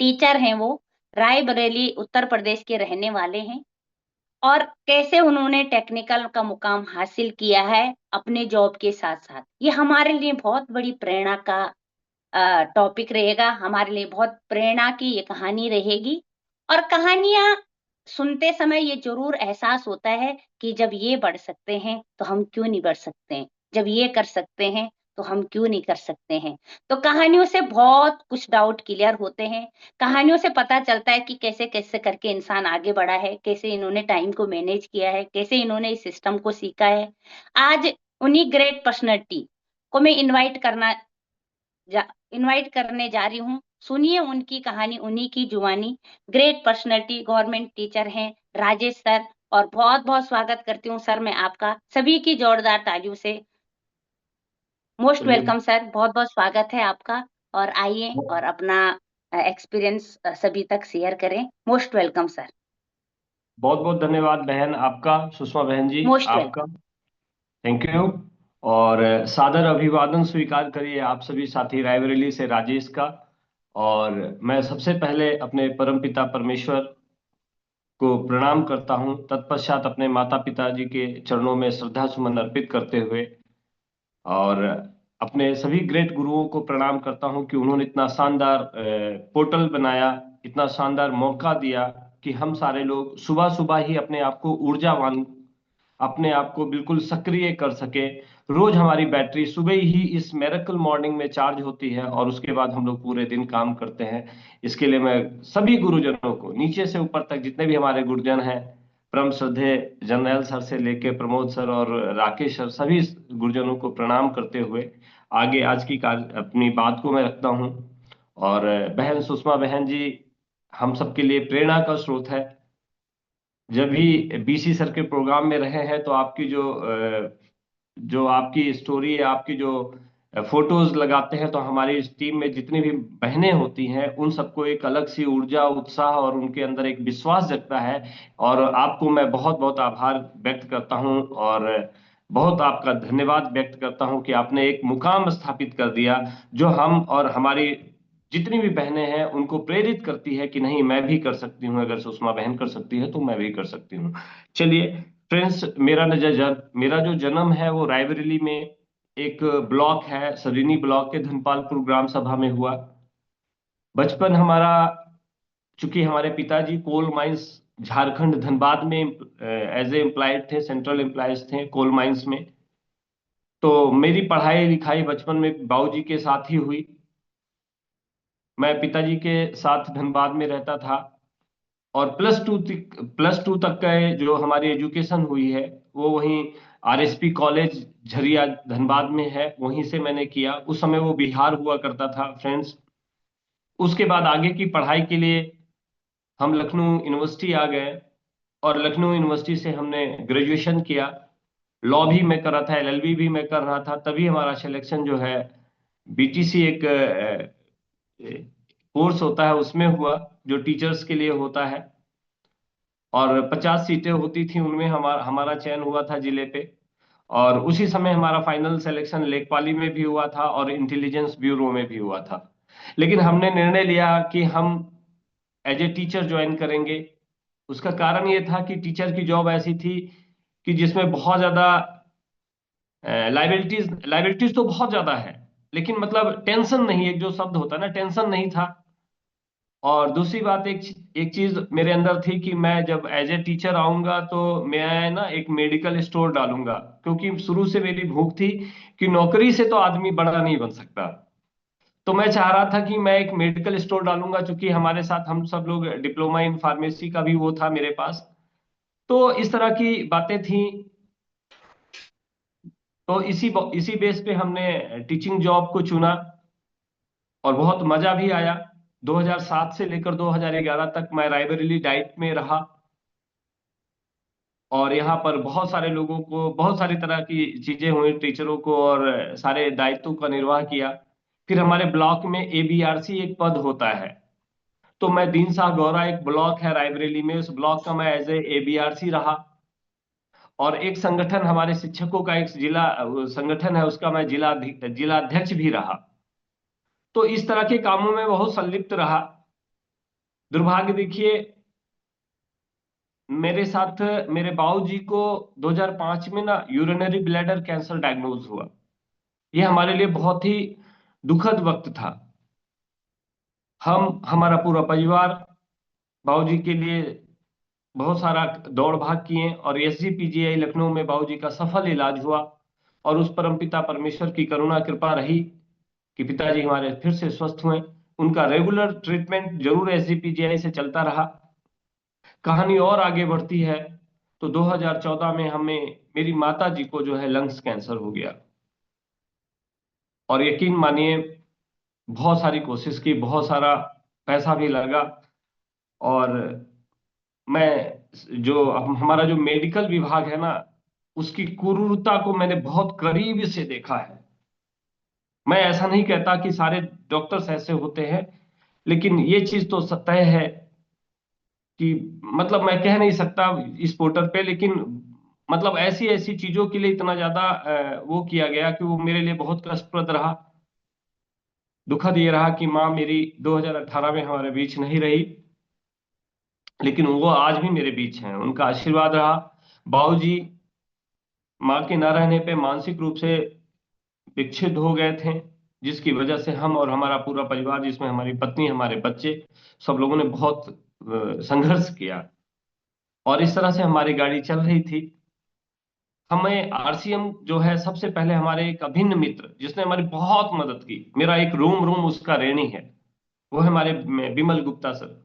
Teacher हैं वो, रायबरेली उत्तर प्रदेश के रहने वाले हैं और कैसे उन्होंने टेक्निकल का मुकाम हासिल किया है अपने जॉब के साथ-साथ। ये हमारे लिए बहुत बड़ी प्रेरणा का टॉपिक रहेगा, हमारे लिए बहुत प्रेरणा की ये कहानी रहेगी और कहानियाँ सुनते समय ये ज़रूर एहसास होता है कि जब ये बढ़ सकते हैं, तो हम क्यों नहीं बढ़ सकते हैं? जब ये कर सकते हैं, तो हम क्यों नहीं कर सकते हैं? तो कहानियों से बहुत कुछ डाउट क्लियर होते हैं, कहानियों से पता चलता है कि कैसे-कैसे करके इंसान आगे बढ़ा है, कैसे इन्होंने टाइम को मैनेज किया है, कैसे इन्होंने इस सिस्टम को सीखा है। आज उन्हीं ग्रेट पर्सनैलिटी को मैं जा इनवाइट करने जा रही हूँ। सुनिए उनकी कहानी, उन्हीं की जुबानी। ग्रेट पर्सनैलिटी गवर्नमेंट टीचर हैं राजेश सर और बहुत-बहुत स्वागत करती हूँ सर मैं आपका, सभी की जोरदार तालियों से। मोस्ट चलिए। वेलकम सर, बहुत-बहुत स्वागत है आपका और आइए और अपना एक्सपीरियंस सभी तक शेयर करें। मोस्ट वेलकम सर, बहुत बहुत धन्यवाद बहन आपका, सुषमा बहन जी मोस्ट आपका। वेलकम। Thank you. और सादर अभिवादन स्वीकार करिए आप सभी साथी रायबरेली से राजेश का। और मैं सबसे पहले अपने परमपिता परमेश्वर को प्रणाम करता हूं, तत्पश्चात अपने माता पिता जी के चरणों में श्रद्धा सुमन अर्पित करते हुए और अपने सभी ग्रेट गुरुओं को प्रणाम करता हूं कि उन्होंने इतना शानदार पोर्टल बनाया, इतना शानदार मौका दिया कि हम सारे लोग सुबह सुबह ही अपने आप को ऊर्जावान, अपने आप को बिल्कुल सक्रिय कर सके। रोज हमारी बैटरी सुबह ही इस मैरेकल मॉर्निंग में चार्ज होती है और उसके बाद हम लोग पूरे दिन काम करते हैं। इसके लिए मैं सभी गुरुजनों को नीचे से ऊपर तक जितने भी हमारे गुरुजन हैं, परम श्रद्धेय जर्नैल सर से लेके प्रमोद सर और राकेश सर, सभी गुरुजनों को प्रणाम करते हुए आगे आज की अपनी बात को मैं रखता हूँ। और बहन सुषमा बहन जी हम सबके लिए प्रेरणा का स्रोत है। जब भी बीसी सर के प्रोग्राम में रहे हैं तो आपकी जो आपकी स्टोरी है, आपकी जो फोटोज लगाते हैं, तो हमारी इस टीम में जितनी भी बहनें होती हैं उन सबको एक अलग सी ऊर्जा, उत्साह और उनके अंदर एक विश्वास जगता है। और आपको मैं बहुत बहुत आभार व्यक्त करता हूं और बहुत आपका धन्यवाद व्यक्त करता हूं कि आपने एक मुकाम स्थापित कर दिया जो हम और हमारी जितनी भी बहनें हैं उनको प्रेरित करती है कि नहीं, मैं भी कर सकती हूँ। अगर सुषमा बहन कर सकती है तो मैं भी कर सकती हूँ। चलिए फ्रेंड्स, मेरा जो जन्म है वो रायबरेली में एक ब्लॉक है, सरीनी ब्लॉक के धनपालपुर ग्राम सभा में हुआ। बचपन हमारा, चूंकि हमारे पिताजी कोल माइंस झारखंड धनबाद में एज ए एम्प्लॉयड थे, सेंट्रल एम्प्लॉयज थे कोल माइंस में, तो मेरी पढ़ाई लिखाई बचपन में बाबूजी के साथ ही हुई। मैं पिताजी के साथ धनबाद में रहता था और प्लस टू तक का जो हमारी एजुकेशन हुई है वो वहीं आरएसपी कॉलेज झरिया धनबाद में है, वहीं से मैंने किया। उस समय वो बिहार हुआ करता था फ्रेंड्स। उसके बाद आगे की पढ़ाई के लिए हम लखनऊ यूनिवर्सिटी आ गए और लखनऊ यूनिवर्सिटी से हमने ग्रेजुएशन किया। लॉ भी मैं कर रहा था, एलएलबी भी मैं कर रहा था, तभी हमारा सिलेक्शन जो है बीटीसी एक कोर्स होता है उसमें हुआ, जो टीचर्स के लिए होता है। और 50 सीटें होती थी, उनमें हमारा हमारा चयन हुआ था जिले पे। और उसी समय हमारा फाइनल सिलेक्शन लेखपाली में भी हुआ था और इंटेलिजेंस ब्यूरो में भी हुआ था। लेकिन हमने निर्णय लिया कि हम एज ए टीचर ज्वाइन करेंगे। उसका कारण ये था कि टीचर की जॉब ऐसी थी कि जिसमें बहुत ज्यादा लाइबिलिटीज लाइबिलिटीज तो बहुत ज्यादा है, लेकिन मतलब टेंशन नहीं, एक जो शब्द होता है ना, टेंशन नहीं था। और दूसरी बात, एक चीज मेरे अंदर थी कि मैं जब एज ए टीचर आऊंगा तो मैं ना एक मेडिकल स्टोर डालूंगा, क्योंकि शुरू से मेरी भूख थी कि नौकरी से तो आदमी बड़ा नहीं बन सकता। तो मैं चाह रहा था कि मैं एक मेडिकल स्टोर डालूंगा, क्योंकि हमारे साथ हम सब लोग डिप्लोमा इन फार्मेसी का भी वो था मेरे पास। तो इस तरह की बातें थी। तो इसी बेस पे हमने टीचिंग जॉब को चुना और बहुत मजा भी आया। 2007 से लेकर 2011 तक मैं रायबरेली डाइट में रहा और यहाँ पर बहुत सारे लोगों को बहुत सारी तरह की चीजें हुई, टीचरों को, और सारे दायित्वों का निर्वाह किया। फिर हमारे ब्लॉक में एबीआरसी एक पद होता है, तो मैं दीन शाह गौरा, एक ब्लॉक है रायबरेली में, उस ब्लॉक का मैं एज ए एबीआरसी रहा। और एक संगठन, हमारे शिक्षकों का एक जिला संगठन है, उसका मैं जिला अध्यक्ष भी रहा। तो इस तरह के कामों में बहुत संलिप्त रहा। दुर्भाग्य देखिए, मेरे साथ मेरे बाबूजी को 2005 में ना यूरिनरी ब्लैडर कैंसर डायग्नोज हुआ। ये हमारे लिए बहुत ही दुखद वक्त था। हम हमारा पूरा परिवार बाबूजी के लिए बहुत सारा दौड़ भाग किए और एसजीपीजीआई लखनऊ में बाबूजी का सफल इलाज हुआ। और उस परमपिता परमेश्वर की करुणा कृपा रही कि पिताजी हमारे फिर से स्वस्थ हुए। उनका रेगुलर ट्रीटमेंट जरूर एसजीपीजीआई से चलता रहा। कहानी और आगे बढ़ती है तो 2014 में हमें, मेरी माता जी को जो है लंग्स कैंसर हो गया। और यकीन मानिए, बहुत सारी कोशिश की, बहुत सारा पैसा भी लगा। और मैं जो हमारा जो मेडिकल विभाग है ना, उसकी क्रूरता को मैंने बहुत करीब से देखा है। मैं ऐसा नहीं कहता कि सारे डॉक्टर्स ऐसे होते हैं, लेकिन ये चीज तो तय है कि मतलब मैं कह नहीं सकता इस पोर्टल पे, लेकिन मतलब ऐसी ऐसी चीजों के लिए इतना ज्यादा वो किया गया कि वो मेरे लिए बहुत कष्टप्रद रहा। दुखद ये रहा कि माँ मेरी 2018 में हमारे बीच नहीं रही, लेकिन वो आज भी मेरे बीच हैं। उनका आशीर्वाद रहा। बाबूजी माँ के न रहने पे मानसिक रूप से विक्षिप्त हो गए थे, जिसकी वजह से हम और हमारा पूरा परिवार, जिसमें हमारी पत्नी, हमारे बच्चे, सब लोगों ने बहुत संघर्ष किया। और इस तरह से हमारी गाड़ी चल रही थी। हमें आरसीएम जो है, सबसे पहले हमारे एक अभिन्न मित्र जिसने हमारी बहुत मदद की, मेरा एक रोम रोम उसका ऋणी है, वो है हमारे विमल गुप्ता सर।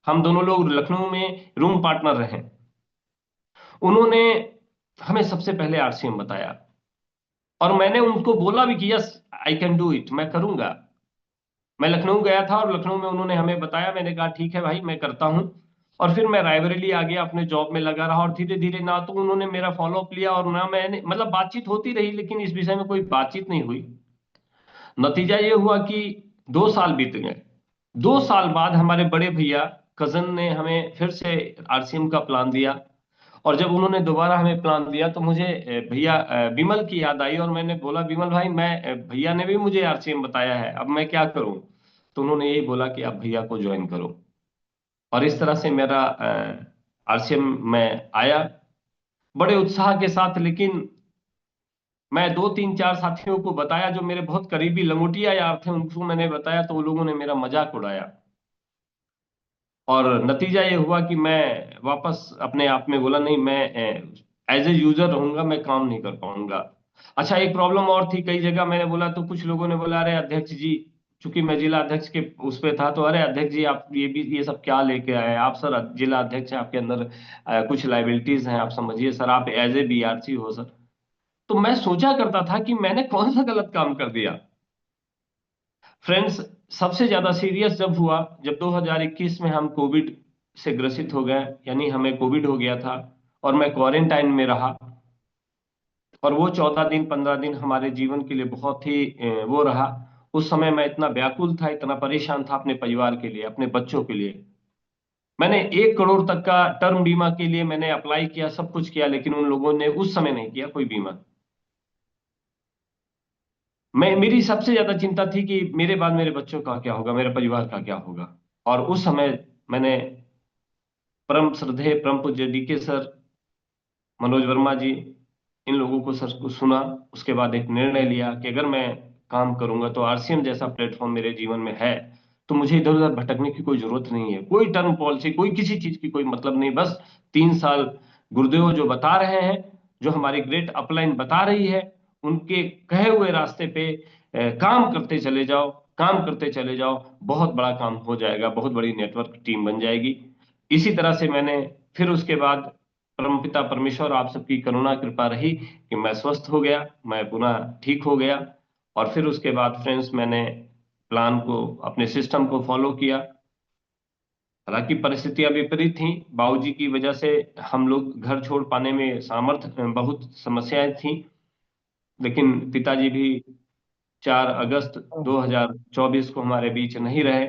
हम दोनों लोग लखनऊ में रूम पार्टनर रहे। उन्होंने हमें सबसे पहले आरसीएम बताया और मैंने उनको बोला भी कि yes, I can do it, मैं करूंगा। मैं लखनऊ गया था और लखनऊ में उन्होंने हमें बताया, मैंने कहा ठीक है भाई, मैं करता हूँ। और फिर मैं रायबरेली आ गया, अपने जॉब में लगा रहा। और धीरे धीरे ना तो उन्होंने मेरा फॉलो अप लिया और ना मैंने, मतलब बातचीत होती रही लेकिन इस विषय में कोई बातचीत नहीं हुई। नतीजा ये हुआ कि 2 साल बीत गए। 2 साल बाद हमारे बड़े भैया, कजन ने हमें फिर से आरसीएम का प्लान दिया। और जब उन्होंने दोबारा हमें प्लान दिया तो मुझे भैया विमल की याद आई और मैंने बोला, विमल भाई, मैं भैया ने भी मुझे आरसीएम बताया है, अब मैं क्या करूं? तो उन्होंने यही बोला कि आप भैया को ज्वाइन करो। और इस तरह से मेरा आरसीएम में आया बड़े उत्साह के साथ। लेकिन मैं 2 3 4 साथियों को बताया, जो मेरे बहुत करीबी लंगोटिया यार थे, उनको मैंने बताया तो वो लोगों ने मेरा मजाक उड़ाया। और नतीजा ये हुआ कि मैं वापस अपने आप में बोला, नहीं, मैं एज ए यूजर रहूंगा, मैं काम नहीं कर पाऊंगा। अच्छा, एक प्रॉब्लम और थी। कई जगह मैंने बोला तो कुछ लोगों ने बोला, अरे अध्यक्ष जी, चूंकि मैं जिला अध्यक्ष के उस पे था, तो अरे अध्यक्ष जी, आप ये भी ये सब क्या लेके आए? आप सर जिला अध्यक्ष हैं, आपके अंदर कुछ लाइबिलिटीज हैं, आप समझिए सर, आप एज ए बीआरसी हो सर। तो मैं सोचा करता था कि मैंने कौन सा गलत काम कर दिया। फ्रेंड्स, सबसे ज्यादा सीरियस जब हुआ, जब 2021 में हम कोविड से ग्रसित हो गए, यानी हमें कोविड हो गया था और मैं क्वारंटाइन में रहा। और वो 14 दिन 15 दिन हमारे जीवन के लिए बहुत ही वो रहा। उस समय मैं इतना व्याकुल था, इतना परेशान था अपने परिवार के लिए, अपने बच्चों के लिए। मैंने 1 करोड़ तक का टर्म बीमा के लिए मैंने अप्लाई किया, सब कुछ किया, लेकिन उन लोगों ने उस समय नहीं किया कोई बीमा। मेरी सबसे ज्यादा चिंता थी कि मेरे बाद मेरे बच्चों का क्या होगा, मेरे परिवार का क्या होगा। और उस समय मैंने परम श्रद्धेय परम पूज्य डीके सर, मनोज वर्मा जी, इन लोगों को, सर को सुना। उसके बाद एक निर्णय लिया कि अगर मैं काम करूंगा तो आरसीएम जैसा प्लेटफॉर्म मेरे जीवन में है, तो मुझे इधर उधर भटकने की कोई जरूरत नहीं है। कोई टर्म पॉलिसी, कोई किसी चीज की कोई मतलब नहीं, बस 3 साल गुरुदेव जो बता रहे हैं, जो हमारी ग्रेट अपलाइन बता रही है, उनके कहे हुए रास्ते पे काम करते चले जाओ, काम करते चले जाओ, बहुत बड़ा काम हो जाएगा, बहुत बड़ी नेटवर्क टीम बन जाएगी। इसी तरह से मैंने फिर उसके बाद, परमपिता परमेश्वर आप सबकी करुणा कृपा रही कि मैं स्वस्थ हो गया, मैं पुनः ठीक हो गया। और फिर उसके बाद फ्रेंड्स, मैंने प्लान को, अपने सिस्टम को फॉलो किया। हालांकि परिस्थितियां विपरीत थीं, बाबूजी की वजह से हम लोग घर छोड़ पाने में सामर्थ्य, बहुत समस्याएं थीं। लेकिन पिताजी भी 4 अगस्त 2024 को हमारे बीच नहीं रहे।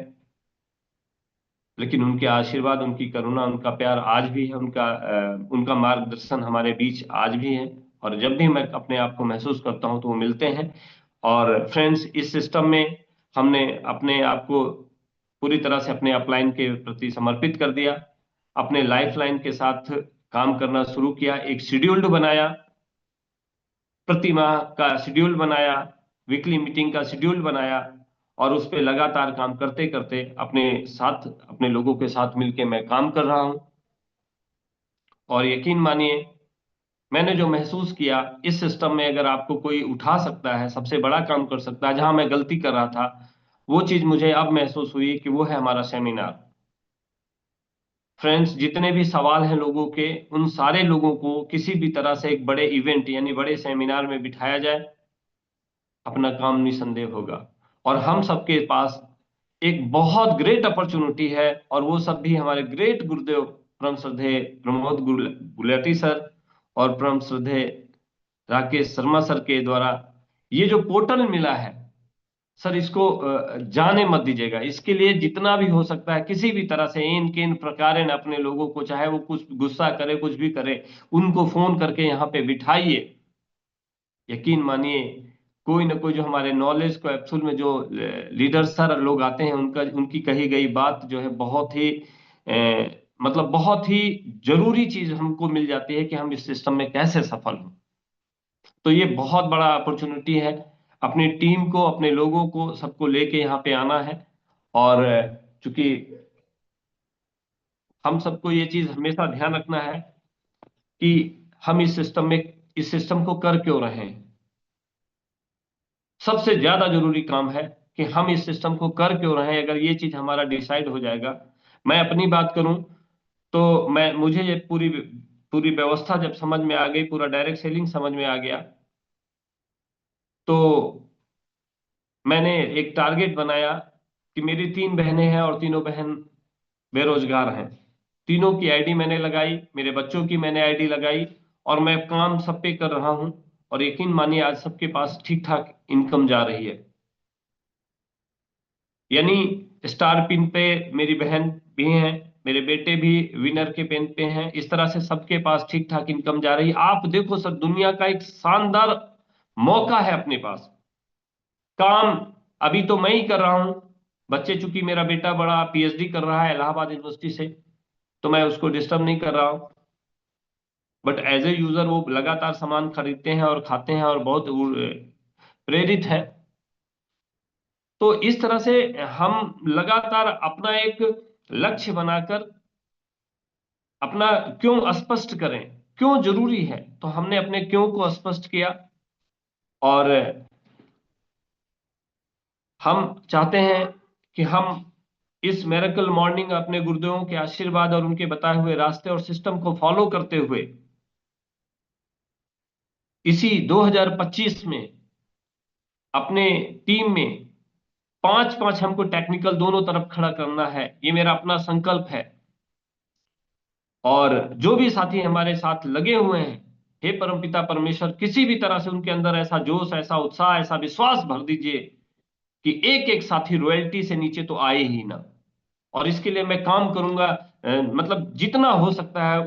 लेकिन उनके आशीर्वाद, उनकी करुणा, उनका प्यार आज भी है, उनका मार्गदर्शन हमारे बीच आज भी है। और जब भी मैं अपने आप को महसूस करता हूं तो वो मिलते हैं। और फ्रेंड्स, इस सिस्टम में हमने अपने आप को पूरी तरह से अपने अपलाइन के प्रति समर्पित कर दिया, अपने लाइफलाइन के साथ काम करना शुरू किया, एक शेड्यूल्ड बनाया, प्रति माह का शेड्यूल बनाया, वीकली मीटिंग का शेड्यूल बनाया, और उस पे लगातार काम करते करते अपने साथ, अपने लोगों के साथ मिलके मैं काम कर रहा हूं। और यकीन मानिए, मैंने जो महसूस किया इस सिस्टम में, अगर आपको कोई उठा सकता है, सबसे बड़ा काम कर सकता है, जहां मैं गलती कर रहा था, वो चीज मुझे अब महसूस हुई कि वो है हमारा सेमिनार। फ्रेंड्स, जितने भी सवाल हैं लोगों के, उन सारे लोगों को किसी भी तरह से एक बड़े इवेंट यानी बड़े सेमिनार में बिठाया जाए, अपना काम निसंदेह होगा। और हम सबके पास एक बहुत ग्रेट अपॉर्चुनिटी है, और वो सब भी हमारे ग्रेट गुरुदेव परम श्रद्धेय प्रमोद गुलाटी सर और परम श्रद्धेय राकेश शर्मा सर के द्वारा ये जो पोर्टल मिला है, सर इसको जाने मत दीजिएगा। इसके लिए जितना भी हो सकता है, किसी भी तरह से इन किन प्रकार अपने लोगों को, चाहे वो कुछ गुस्सा करे, कुछ भी करे, उनको फोन करके यहाँ पे बिठाइए। यकीन मानिए, कोई ना कोई जो हमारे नॉलेज को एप्सूल में जो लीडर सर लोग आते हैं, उनकी कही गई बात जो है बहुत ही मतलब बहुत ही जरूरी चीज हमको मिल जाती है कि हम इस सिस्टम में कैसे सफल हों। तो ये बहुत बड़ा अपॉर्चुनिटी है। अपनी टीम को, अपने लोगों को, सबको लेके यहाँ पे आना है। और चूंकि हम सबको ये चीज हमेशा ध्यान रखना है कि हम इस सिस्टम को कर क्यों रहे हैं। सबसे ज्यादा जरूरी काम है कि हम इस सिस्टम को कर क्यों रहे हैं। अगर ये चीज हमारा डिसाइड हो जाएगा, मैं अपनी बात करूं तो मुझे ये पूरी पूरी व्यवस्था जब समझ में आ गई, पूरा डायरेक्ट सेलिंग समझ में आ गया, तो मैंने एक टारगेट बनाया कि मेरी 3 बहनें हैं और तीनों बहन बेरोजगार हैं। तीनों की आईडी मैंने लगाई, मेरे बच्चों की मैंने आईडी लगाई, और मैं काम सब पे कर रहा हूं। और यकीन मानिए, आज सबके पास ठीक ठाक इनकम जा रही है। यानी स्टार पिन पे मेरी बहन भी हैं, मेरे बेटे भी विनर के पेन पे हैं। इस तरह से सबके पास ठीक ठाक इनकम जा रही है। आप देखो सर, दुनिया का एक शानदार मौका है अपने पास। काम अभी तो मैं ही कर रहा हूं। बच्चे, चूंकि मेरा बेटा बड़ा पीएचडी कर रहा है इलाहाबाद यूनिवर्सिटी से, तो मैं उसको डिस्टर्ब नहीं कर रहा हूं। बट एज ए यूजर वो लगातार सामान खरीदते हैं और खाते हैं और बहुत प्रेरित है। तो इस तरह से हम लगातार अपना एक लक्ष्य बनाकर अपना क्यों स्पष्ट करें, क्यों जरूरी है। तो हमने अपने क्यों को स्पष्ट किया, और हम चाहते हैं कि हम इस मिरेकल मॉर्निंग अपने गुरुदेवों के आशीर्वाद और उनके बताए हुए रास्ते और सिस्टम को फॉलो करते हुए इसी 2025 में अपने टीम में 5-5 हमको टेक्निकल दोनों तरफ खड़ा करना है। ये मेरा अपना संकल्प है। और जो भी साथी हमारे साथ लगे हुए हैं, हे परमपिता परमेश्वर, किसी भी तरह से उनके अंदर ऐसा जोश, ऐसा उत्साह, ऐसा विश्वास भर दीजिए कि एक एक साथी रॉयल्टी से नीचे तो आए ही ना। और इसके लिए मैं काम करूंगा, मतलब जितना हो सकता है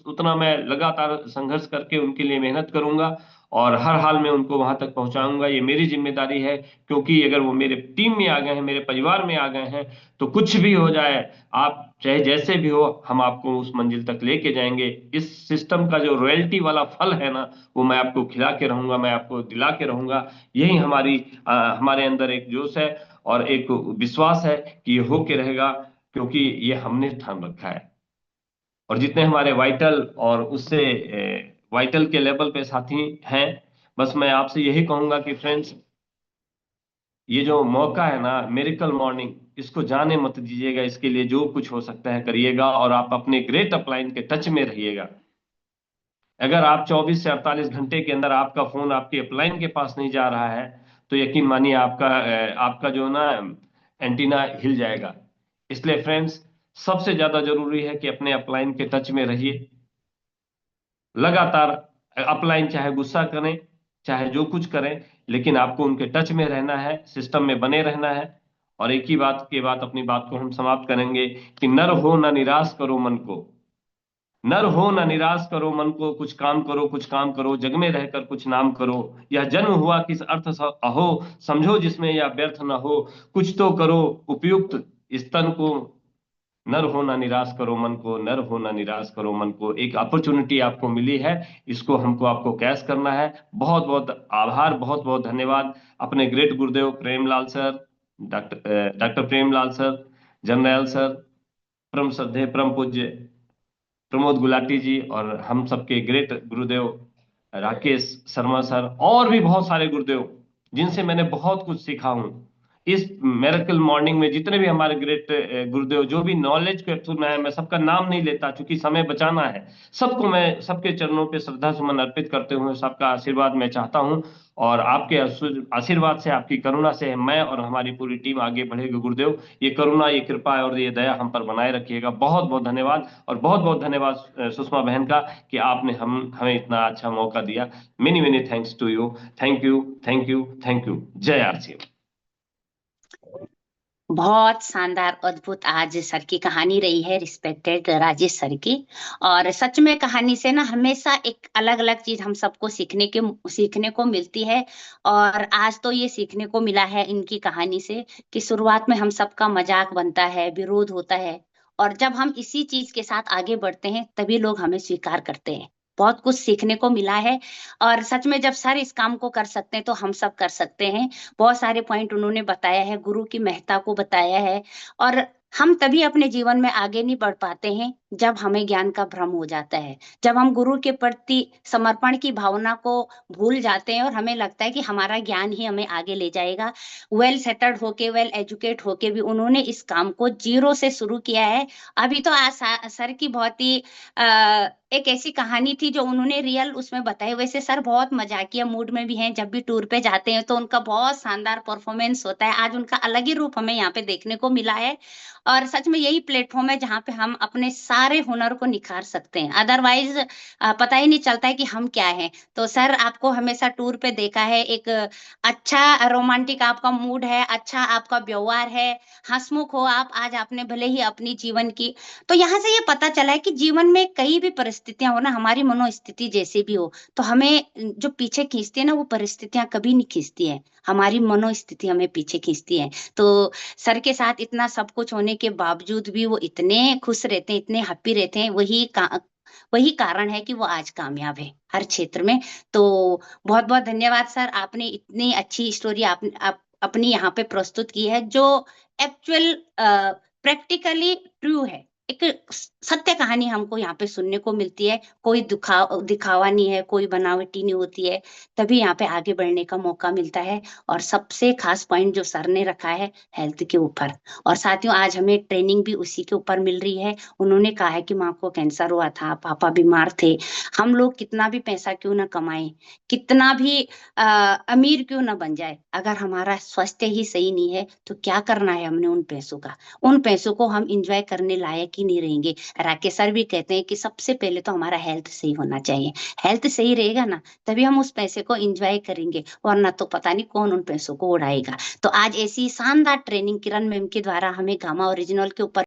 उतना मैं लगातार संघर्ष करके उनके लिए मेहनत करूंगा, और हर हाल में उनको वहां तक पहुंचाऊंगा। ये मेरी जिम्मेदारी है, क्योंकि अगर वो मेरे टीम में आ गए हैं, मेरे परिवार में आ गए हैं, तो कुछ भी हो जाए, आप चाहे जैसे भी हो, हम आपको उस मंजिल तक लेके जाएंगे। इस सिस्टम का जो रॉयल्टी वाला फल है ना, वो मैं आपको खिला के रहूंगा, मैं आपको दिला के रहूंगा। यही हमारे अंदर एक जोश है और एक विश्वास है कि ये होके रहेगा, क्योंकि ये हमने ठान रखा है। और जितने हमारे वाइटल और उससे वाइटल के लेवल पे साथी हैं, बस मैं आपसे यही कहूंगा कि फ्रेंड्स, ये जो मौका है ना, मिरेकल मॉर्निंग, इसको जाने मत दीजिएगा। इसके लिए जो कुछ हो सकता है करिएगा, और आप अपने ग्रेट अपलाइन के टच में रहिएगा। अगर आप 24 से 48 घंटे के अंदर आपका फोन आपकी अपलाइन के पास नहीं जा रहा है, तो यकीन मानिए आपका जो ना एंटीना हिल जाएगा। इसलिए फ्रेंड्स, सबसे ज्यादा जरूरी है कि अपने अपलाइन के टच में रहिए लगातार। अपलाइन चाहे गुस्सा करें, चाहे जो कुछ करें, लेकिन आपको उनके टच में रहना है, सिस्टम में बने रहना है। और एक ही बात के बाद अपनी बात को हम समाप्त करेंगे कि नर हो ना निराश करो मन को, नर हो ना निराश करो मन को, कुछ काम करो, कुछ काम करो, जग में रहकर कुछ नाम करो। यह जन्म हुआ किस अर्थ अहो, समझो जिसमें यह व्यर्थ न हो। कुछ तो करो उपयुक्त, इस तन को नर होना निराश करो मन को, नर होना निराश करो मन को। एक अपॉर्चुनिटी आपको मिली है, इसको हमको आपको कैश करना है। बहुत बहुत आभार, बहुत बहुत धन्यवाद अपने ग्रेट गुरुदेव Premlal sir, doctor Premlal sir, general sir, परम श्रद्धेय परम पूज्य प्रमोद गुलाटी जी, और हम सबके ग्रेट गुरुदेव राकेश शर्मा सर, और भी बहुत सारे गुरुदेव जिनसे मैंने बहुत कुछ सीखा हूं। इस मिरेकल मॉर्निंग में जितने भी हमारे ग्रेट गुरुदेव जो भी नॉलेज के थ्रू, मैं सबका नाम नहीं लेता क्योंकि समय बचाना है। सबको मैं सबके चरणों पे श्रद्धा सुमन अर्पित करते हुए सबका आशीर्वाद मैं चाहता हूं, और आपके आशीर्वाद से, आपकी करुणा से मैं और हमारी पूरी टीम आगे बढ़ेगी। गुरुदेव, ये करुणा, ये कृपा और ये दया हम पर बनाए रखिएगा। बहुत बहुत धन्यवाद, और बहुत बहुत धन्यवाद सुषमा बहन का कि आपने हमें इतना अच्छा मौका दिया। Many many thanks to you. Thank you, thank you, thank you. जय आरसीएम। बहुत शानदार, अद्भुत आज सर की कहानी रही है, रिस्पेक्टेड राजेश सर की। और सच में कहानी से ना हमेशा एक अलग अलग चीज हम सबको सीखने को मिलती है। और आज तो ये सीखने को मिला है इनकी कहानी से कि शुरुआत में हम सबका मजाक बनता है, विरोध होता है, और जब हम इसी चीज के साथ आगे बढ़ते हैं तभी लोग हमें स्वीकार करते हैं। बहुत कुछ सीखने को मिला है। और सच में जब सर इस काम को कर सकते हैं तो हम सब कर सकते हैं। बहुत सारे पॉइंट उन्होंने बताया है, गुरु की महत्ता को बताया है। और हम तभी अपने जीवन में आगे नहीं बढ़ पाते हैं जब हमें ज्ञान का भ्रम हो जाता है, जब हम गुरु के प्रति समर्पण की भावना को भूल जाते हैं और हमें लगता है कि हमारा ज्ञान ही हमें आगे ले जाएगा। वेल सेटल्ड होके, वेल एजुकेट होके भी उन्होंने इस काम को जीरो से शुरू किया है। अभी तो आज सर की बहुत ही एक ऐसी कहानी थी जो उन्होंने रियल उसमें बताई। वैसे सर बहुत मजाकिया मूड में भी हैं, जब भी टूर पे जाते हैं तो उनका बहुत शानदार परफॉर्मेंस होता है। आज उनका अलग ही रूप हमें यहाँ पे देखने को मिला है। और सच में यही प्लेटफॉर्म है जहाँ पे हम अपने सारे हुनर को निखार सकते हैं। अदरवाइज पता ही नहीं चलता है कि हम क्या हैं। तो सर आपको हमेशा टूर पे देखा है, एक अच्छा रोमांटिक आपका मूड है, अच्छा आपका व्यवहार है, हंसमुख हो आप। आज आपने भले ही अपनी जीवन की, तो यहाँ से ये पता चला है कि जीवन में कई भी परिस्थितियां हो ना, हमारी मनोस्थिति जैसी भी हो, तो हमें जो पीछे खींचती है ना, वो परिस्थितियां कभी नहीं खींचती है, हमारी मनोस्थिति हमें पीछे खींचती है। तो सर के साथ इतना सब कुछ होने के बावजूद भी वो इतने खुश रहते हैं, इतने हैप्पी रहते हैं। वही कारण है कि वो आज कामयाब है हर क्षेत्र में। तो बहुत बहुत धन्यवाद सर, आपने इतनी अच्छी स्टोरी आप अपनी यहाँ पे प्रस्तुत की है, जो एक्चुअल प्रैक्टिकली ट्रू है। एक सत्य कहानी हमको यहाँ पे सुनने को मिलती है। कोई दिखावा नहीं है, कोई बनावटी नहीं होती है, तभी यहाँ पे आगे बढ़ने का मौका मिलता है। और सबसे खास पॉइंट जो सर ने रखा है, हेल्थ के ऊपर। और साथियों, आज हमें ट्रेनिंग भी उसी के ऊपर मिल रही है। उन्होंने कहा है कि माँ को कैंसर हुआ था, पापा बीमार थे। हम लोग कितना भी पैसा क्यों ना कमाएं, कितना भी अमीर क्यों ना बन जाए, अगर हमारा स्वास्थ्य ही सही नहीं है तो क्या करना है हमने उन पैसों का। उन पैसों को हम इंजॉय करने लायक ही नहीं रहेंगे। राकेश सर भी कहते हैं कि सबसे पहले तो हमारा हेल्थ सही होना चाहिए। हेल्थ सही रहेगा ना, तभी हम उस पैसे को इंजॉय करेंगे, वरना तो पता नहीं कौन उन पैसों को उड़ाएगा। तो आज ऐसी शानदार ट्रेनिंग किरण मैम के द्वारा हमें गामा ओरिजिनल के ऊपर